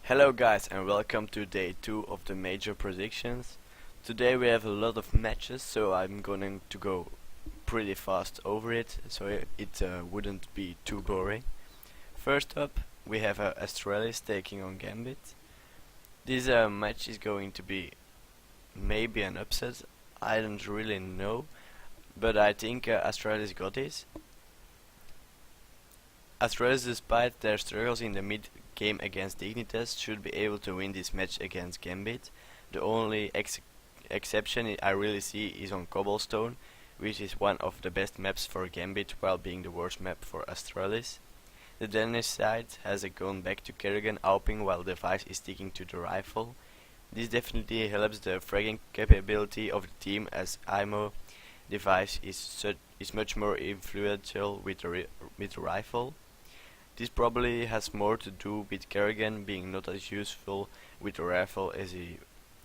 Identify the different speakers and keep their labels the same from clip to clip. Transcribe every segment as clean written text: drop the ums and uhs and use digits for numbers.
Speaker 1: Hello guys and welcome to day 2 of the major predictions. Today we have a lot of matches, so I'm going to go pretty fast over it so it wouldn't be too boring. First up we have Astralis taking on Gambit. This match is going to be maybe an upset, I don't really know, but I think Astralis got this. Astralis, despite their struggles in the mid game against Dignitas, should be able to win this match against Gambit. The only exception I really see is on Cobblestone, which is one of the best maps for Gambit while being the worst map for Astralis. The Danish side has gone back to Kerrigan Alping while Device is sticking to the rifle. This definitely helps the fragging capability of the team, as IMO Device is much more influential with the rifle. This probably has more to do with Kerrigan being not as useful with the rifle as he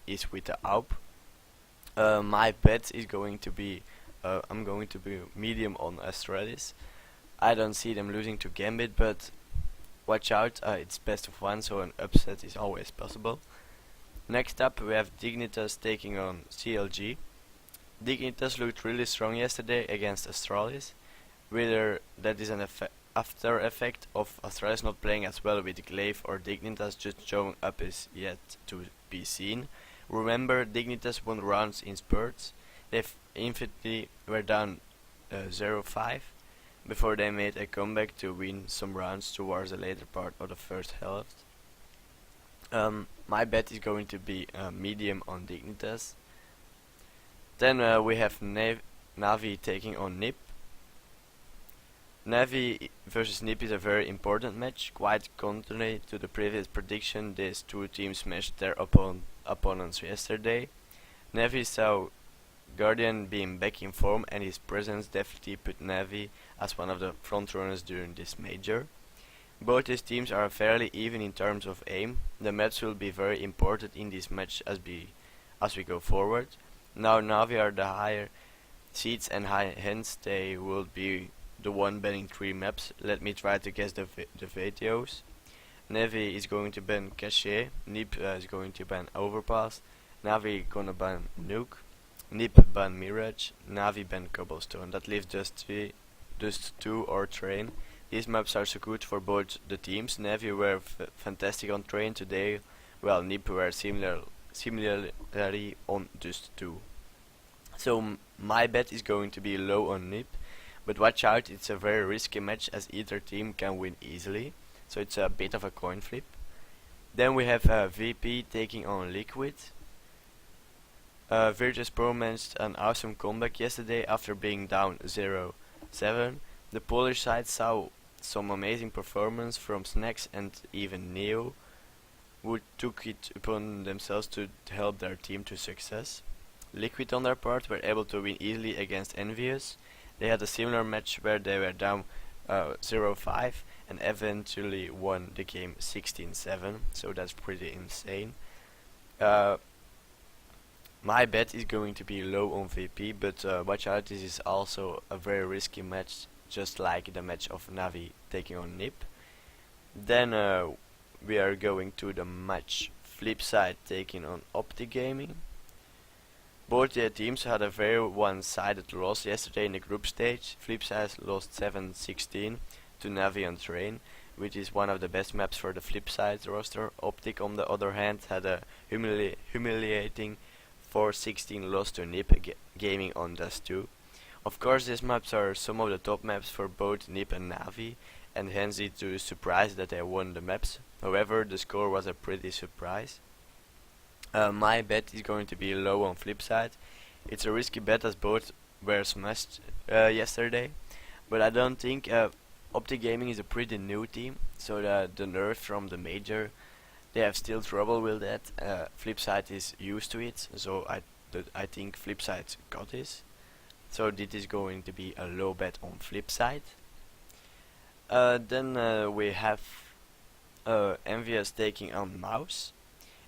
Speaker 1: is with the AWP. My bet is going to be I'm going to be medium on Astralis. I don't see them losing to Gambit, but watch out, it's best of one, so an upset is always possible. Next up we have Dignitas taking on CLG. Dignitas looked really strong yesterday against Astralis. Whether that is an after effect of Astralis not playing as well with Glaive or Dignitas just showing up is yet to be seen. Remember, Dignitas won rounds in spurts. They infinitely were down 0-5 before they made a comeback to win some rounds towards the later part of the first half. My bet is going to be medium on Dignitas. Then we have Navi taking on NiP. Navi versus NiP is a very important match. Quite contrary to the previous prediction, these two teams smashed their opponents yesterday. Navi saw Guardian being back in form, and his presence definitely put Navi as one of the frontrunners during this major. Both these teams are fairly even in terms of aim. The maps will be very important in this match as we go forward. Now Navi are the higher seeds and hence they will be the one banning 3 maps. Let me try to guess the videos. Navi is going to ban Cache, NiP is going to ban Overpass, Navi gonna ban Nuke, NiP ban Mirage, Navi ban Cobblestone. That leaves just 2 or Train. These maps are so good for both the teams. Navi were fantastic on Train today, while NiP were similarly on just 2. So my bet is going to be low on NiP, but watch out, it's a very risky match as either team can win easily, so it's a bit of a coin flip. Then we have VP taking on Liquid. Virtus Pro managed an awesome comeback yesterday after being down 0-7. The Polish side saw some amazing performance from Snacks and even Neo, who took it upon themselves to help their team to success. Liquid on their part were able to win easily against Envious. They had a similar match where they were down 0-5 and eventually won the game 16-7, so that's pretty insane. My bet is going to be low on VP, but watch out, this is also a very risky match, just like the match of Navi taking on NiP. Then we are going to the match Flipside taking on Optic Gaming. Both their teams had a very one-sided loss yesterday in the group stage. Flipside lost 7-16 to Navi on Train, which is one of the best maps for the Flipside roster. Optic, on the other hand, had a humiliating 4-16 loss to NiP Gaming on Dust 2. Of course, these maps are some of the top maps for both NiP and Navi, and hence it is surprised that they won the maps. However, the score was a pretty surprise. My bet is going to be low on Flipside. It's a risky bet as both were smashed yesterday, but I don't think Optic Gaming is a pretty new team, so the nerf from the major, they have still trouble with that. Flipside is used to it, so I think Flipside got this. So this is going to be a low bet on Flipside. Then we have Envious taking on Mouz.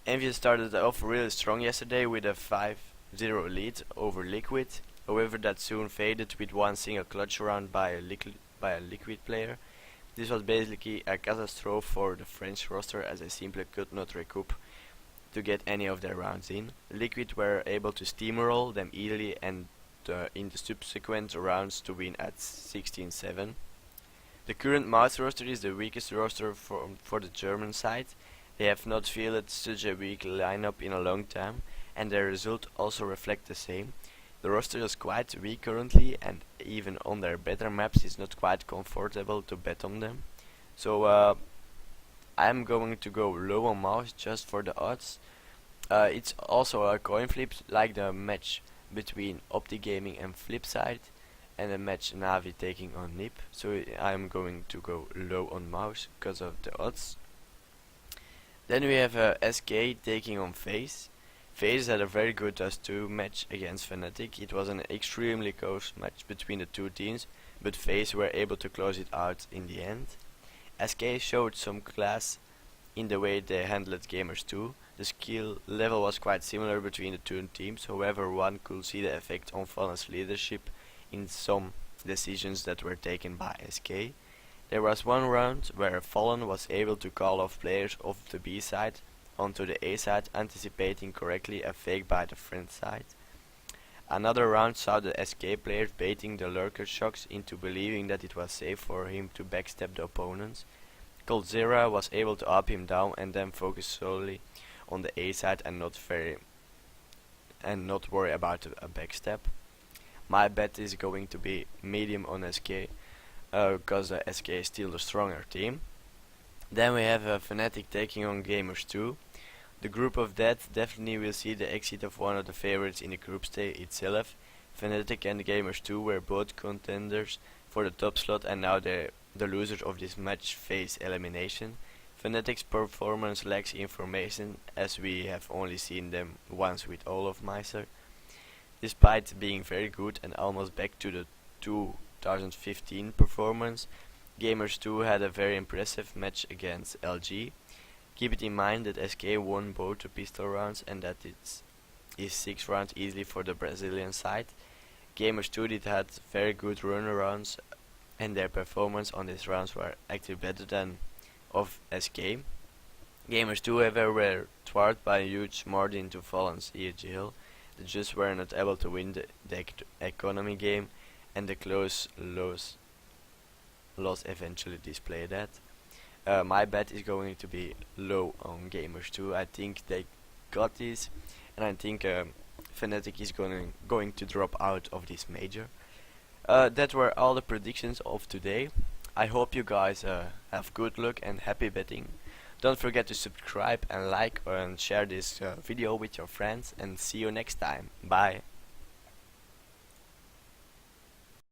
Speaker 1: Envious started off really strong yesterday with a 5-0 lead over Liquid. However, that soon faded with one single clutch round by a Liquid player. This was basically a catastrophe for the French roster as they simply could not recoup to get any of their rounds in. Liquid were able to steamroll them easily and in the subsequent rounds to win at 16-7. The current Mouz roster is the weakest roster for the German side. They have not fielded such a weak lineup in a long time, and their result also reflect the same. The roster is quite weak currently, and even on their better maps it's not quite comfortable to bet on them. So I'm going to go low on Mouz just for the odds. It's also a coin flip like the match between Opti Gaming and Flipside, and a match Navi taking on Nip. So I'm going to go low on Mouz because of the odds. Then we have SK taking on FaZe. FaZe had a very good Dust2 match against Fnatic. It was an extremely close match between the two teams, but FaZe were able to close it out in the end. SK showed some class in the way they handled Gamers 2. The skill level was quite similar between the two teams, however one could see the effect on Fallen's leadership in some decisions that were taken by SK. There was one round where Fallen was able to call off players of the B side onto the A side, anticipating correctly a fake by the friend side. Another round saw the SK players baiting the lurker shocks into believing that it was safe for him to backstab the opponents. Coldzera was able to up him down and then focus solely on the A side and not worry about a backstab. My bet is going to be medium on SK, because SK is still the stronger team. Then we have Fnatic taking on Gamers 2. The group of death definitely will see the exit of one of the favorites in the group stage itself. Fnatic and Gamers 2 were both contenders for the top slot, and now the losers of this match face elimination. Fnatic's performance lacks information, as we have only seen them once with Olofmeister. Despite being very good and almost back to the 2015 performance, Gamers 2 had a very impressive match against LG. Keep it in mind that SK won both the pistol rounds and that it's 6 rounds easily for the Brazilian side. Gamers 2 did had very good runarounds, and their performance on these rounds were actually better than of SK. Gamers 2 however were thwarted by a huge margin to Fallen's EGL. They just were not able to win the economy game, and the close loss eventually displayed that. My bet is going to be low on Gamers 2. I think they got this, and I think Fnatic is going to drop out of this major. That were all the predictions of today. I hope you guys have good luck and happy betting. Don't forget to subscribe and like and share this video with your friends, and see you next time. Bye.